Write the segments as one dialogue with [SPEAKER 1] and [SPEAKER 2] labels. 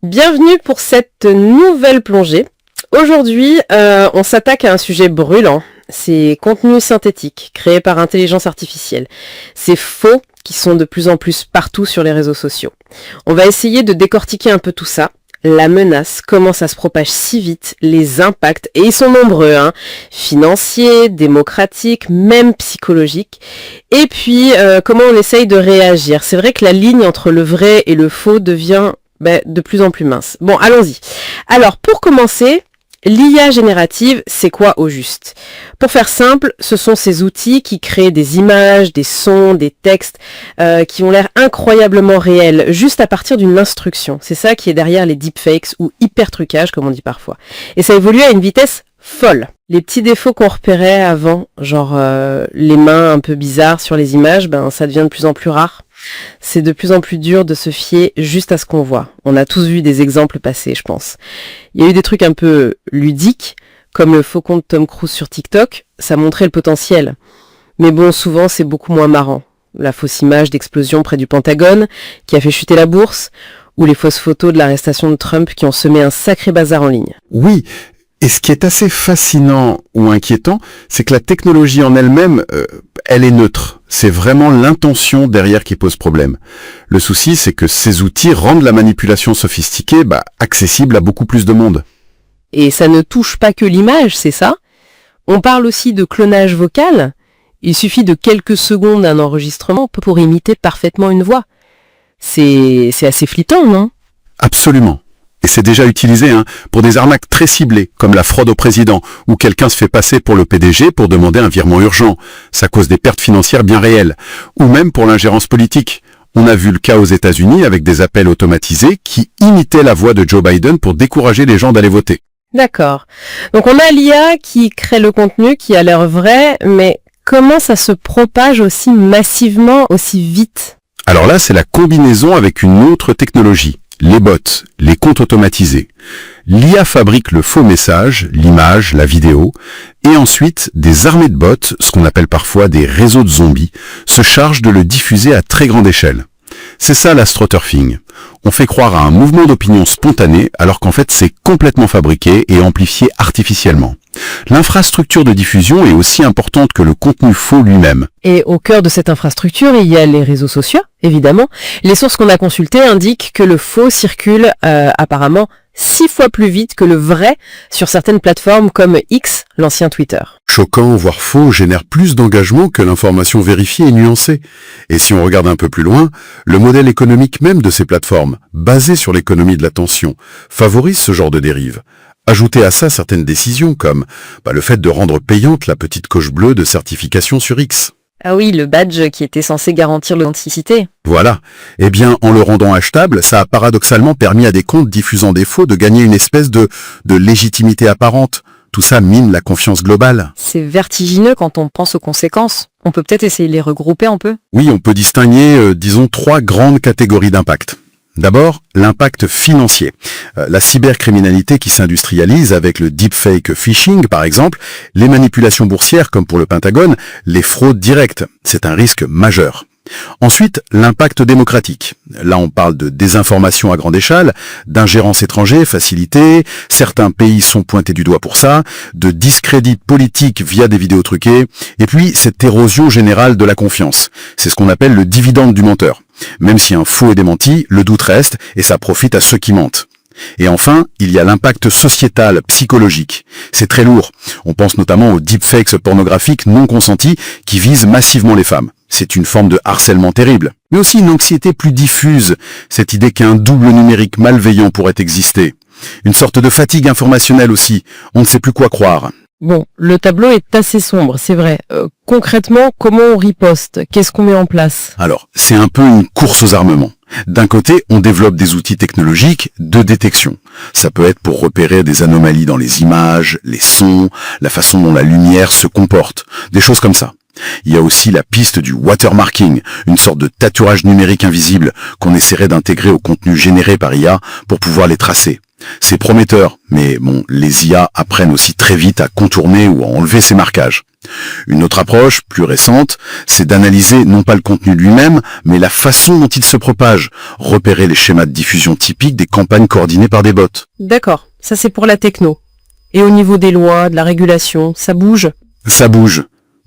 [SPEAKER 1] Bienvenue pour cette nouvelle plongée. Aujourd'hui, on s'attaque à un sujet brûlant. C'est contenu synthétique, créé par intelligence artificielle. C'est faux qui sont de plus en plus partout sur les réseaux sociaux. On va essayer de décortiquer un peu tout ça. La menace, comment ça se propage si vite, les impacts, et ils sont nombreux, financiers, démocratiques, même psychologiques. Et puis, comment on essaye de réagir. C'est vrai que la ligne entre le vrai et le faux devient de plus en plus mince. Bon, allons-y. Alors, pour commencer, l'IA générative, c'est quoi au juste? Pour faire simple, ce sont ces outils qui créent des images, des sons, des textes qui ont l'air incroyablement réels, juste à partir d'une instruction. C'est ça qui est derrière les deepfakes ou hyper-trucages, comme on dit parfois. Et ça évolue à une vitesse folle. Les petits défauts qu'on repérait avant, genre les mains un peu bizarres sur les images, ça devient de plus en plus rare. C'est de plus en plus dur de se fier juste à ce qu'on voit. On a tous vu des exemples passés, je pense. Il y a eu des trucs un peu ludiques, comme le faux compte Tom Cruise sur TikTok, ça montrait le potentiel. Mais bon, souvent c'est beaucoup moins marrant. La fausse image d'explosion près du Pentagone, qui a fait chuter la bourse, ou les fausses photos de l'arrestation de Trump qui ont semé un sacré bazar en ligne.
[SPEAKER 2] Oui, et ce qui est assez fascinant ou inquiétant, c'est que la technologie en elle-même, elle est neutre. C'est vraiment l'intention derrière qui pose problème. Le souci, c'est que ces outils rendent la manipulation sophistiquée accessible à beaucoup plus de monde.
[SPEAKER 1] Et ça ne touche pas que l'image, c'est ça? On parle aussi de clonage vocal. Il suffit de quelques secondes d'un enregistrement pour imiter parfaitement une voix. C'est assez flippant, non?
[SPEAKER 2] Absolument. Et c'est déjà utilisé pour des arnaques très ciblées, comme la fraude au président, où quelqu'un se fait passer pour le PDG pour demander un virement urgent. Ça cause des pertes financières bien réelles. Ou même pour l'ingérence politique. On a vu le cas aux États-Unis avec des appels automatisés qui imitaient la voix de Joe Biden pour décourager les gens d'aller voter.
[SPEAKER 1] D'accord. Donc on a l'IA qui crée le contenu qui a l'air vrai, mais comment ça se propage aussi massivement, aussi vite?
[SPEAKER 2] Alors là, c'est la combinaison avec une autre technologie. Les bots, les comptes automatisés. L'IA fabrique le faux message, l'image, la vidéo, et ensuite des armées de bots, ce qu'on appelle parfois des réseaux de zombies, se chargent de le diffuser à très grande échelle. C'est ça l'astroturfing. On fait croire à un mouvement d'opinion spontané alors qu'en fait c'est complètement fabriqué et amplifié artificiellement. L'infrastructure de diffusion est aussi importante que le contenu faux lui-même.
[SPEAKER 1] Et au cœur de cette infrastructure, il y a les réseaux sociaux, évidemment. Les sources qu'on a consultées indiquent que le faux circule apparemment 6 fois plus vite que le vrai sur certaines plateformes comme X, l'ancien Twitter.
[SPEAKER 2] Choquant, voire faux, génère plus d'engagement que l'information vérifiée et nuancée. Et si on regarde un peu plus loin, le modèle économique même de ces plateformes, basé sur l'économie de l'attention, favorise ce genre de dérive. Ajoutez à ça certaines décisions comme le fait de rendre payante la petite coche bleue de certification sur X.
[SPEAKER 1] Ah oui, le badge qui était censé garantir l'authenticité.
[SPEAKER 2] Voilà. Eh bien, en le rendant achetable, ça a paradoxalement permis à des comptes diffusant des faux de gagner une espèce de légitimité apparente. Tout ça mine la confiance globale.
[SPEAKER 1] C'est vertigineux quand on pense aux conséquences. On peut peut-être essayer de les regrouper un peu?
[SPEAKER 2] Oui, on peut distinguer, disons, 3 grandes catégories d'impact. D'abord, l'impact financier. La cybercriminalité qui s'industrialise avec le deepfake phishing, par exemple, les manipulations boursières comme pour le Pentagone, les fraudes directes. C'est un risque majeur. Ensuite, l'impact démocratique. Là, on parle de désinformation à grande échelle, d'ingérence étrangère facilitée, certains pays sont pointés du doigt pour ça, de discrédit politique via des vidéos truquées, et puis cette érosion générale de la confiance. C'est ce qu'on appelle le dividende du menteur. Même si un faux est démenti, le doute reste et ça profite à ceux qui mentent. Et enfin, il y a l'impact sociétal, psychologique. C'est très lourd. On pense notamment aux deepfakes pornographiques non consentis qui visent massivement les femmes. C'est une forme de harcèlement terrible. Mais aussi une anxiété plus diffuse, cette idée qu'un double numérique malveillant pourrait exister. Une sorte de fatigue informationnelle aussi. On ne sait plus quoi croire.
[SPEAKER 1] Bon, le tableau est assez sombre, c'est vrai. Concrètement, comment on riposte? Qu'est-ce qu'on met en place?
[SPEAKER 2] Alors, c'est un peu une course aux armements. D'un côté, on développe des outils technologiques de détection. Ça peut être pour repérer des anomalies dans les images, les sons, la façon dont la lumière se comporte, des choses comme ça. Il y a aussi la piste du watermarking, une sorte de tatouage numérique invisible qu'on essaierait d'intégrer au contenu généré par IA pour pouvoir les tracer. C'est prometteur, mais bon, les IA apprennent aussi très vite à contourner ou à enlever ces marquages. Une autre approche, plus récente, c'est d'analyser non pas le contenu lui-même, mais la façon dont il se propage, repérer les schémas de diffusion typiques des campagnes coordonnées par des bots.
[SPEAKER 1] D'accord, ça c'est pour la techno. Et au niveau des lois, de la régulation, ça bouge?
[SPEAKER 2] Ça bouge.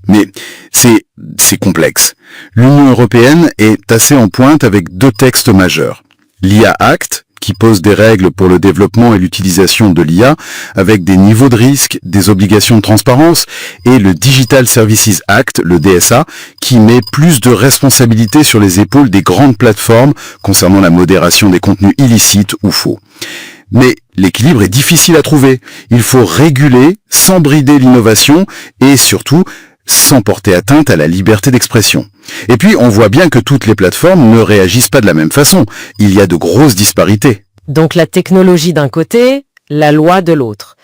[SPEAKER 2] Mais c'est complexe. L'Union européenne est assez en pointe avec 2 textes majeurs. L'IA Act, qui pose des règles pour le développement et l'utilisation de l'IA, avec des niveaux de risque, des obligations de transparence, et le Digital Services Act, le DSA, qui met plus de responsabilités sur les épaules des grandes plateformes concernant la modération des contenus illicites ou faux. Mais l'équilibre est difficile à trouver. Il faut réguler sans brider l'innovation et surtout sans porter atteinte à la liberté d'expression. Et puis, on voit bien que toutes les plateformes ne réagissent pas de la même façon. Il y a de grosses disparités.
[SPEAKER 1] Donc la technologie d'un côté, la loi de l'autre.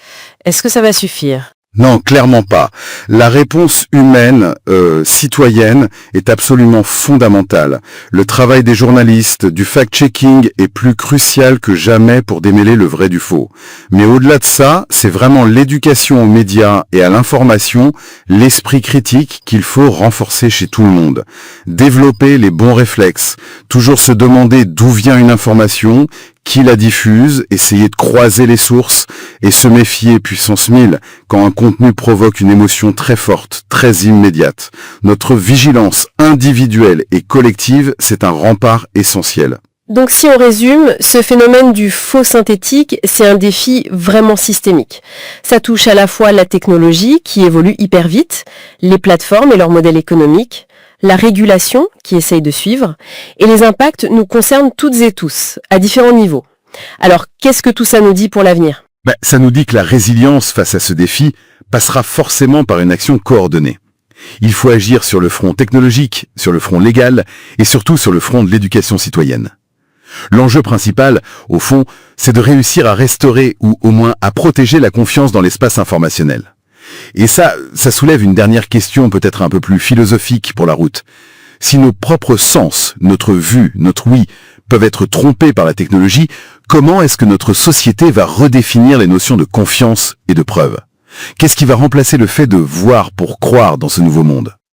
[SPEAKER 1] Est-ce que ça va suffire?
[SPEAKER 2] Non, clairement pas. La réponse humaine, citoyenne, est absolument fondamentale. Le travail des journalistes, du fact-checking est plus crucial que jamais pour démêler le vrai du faux. Mais au-delà de ça, c'est vraiment l'éducation aux médias et à l'information, l'esprit critique qu'il faut renforcer chez tout le monde. Développer les bons réflexes, toujours se demander d'où vient une information, qui la diffuse, essayer de croiser les sources et se méfier puissance 1000 quand un contenu provoque une émotion très forte, très immédiate. Notre vigilance individuelle et collective, c'est un rempart essentiel.
[SPEAKER 1] Donc si on résume, ce phénomène du faux synthétique, c'est un défi vraiment systémique. Ça touche à la fois la technologie qui évolue hyper vite, les plateformes et leurs modèles économiques, la régulation qui essaye de suivre, et les impacts nous concernent toutes et tous, à différents niveaux. Alors, qu'est-ce que tout ça nous dit pour l'avenir?
[SPEAKER 2] Ça nous dit que la résilience face à ce défi passera forcément par une action coordonnée. Il faut agir sur le front technologique, sur le front légal, et surtout sur le front de l'éducation citoyenne. L'enjeu principal, au fond, c'est de réussir à restaurer ou au moins à protéger la confiance dans l'espace informationnel. Et ça soulève une dernière question peut-être un peu plus philosophique pour la route. Si nos propres sens, notre vue, notre ouïe, peuvent être trompés par la technologie, comment est-ce que notre société va redéfinir les notions de confiance et de preuve? Qu'est-ce qui va remplacer le fait de voir pour croire dans ce nouveau monde?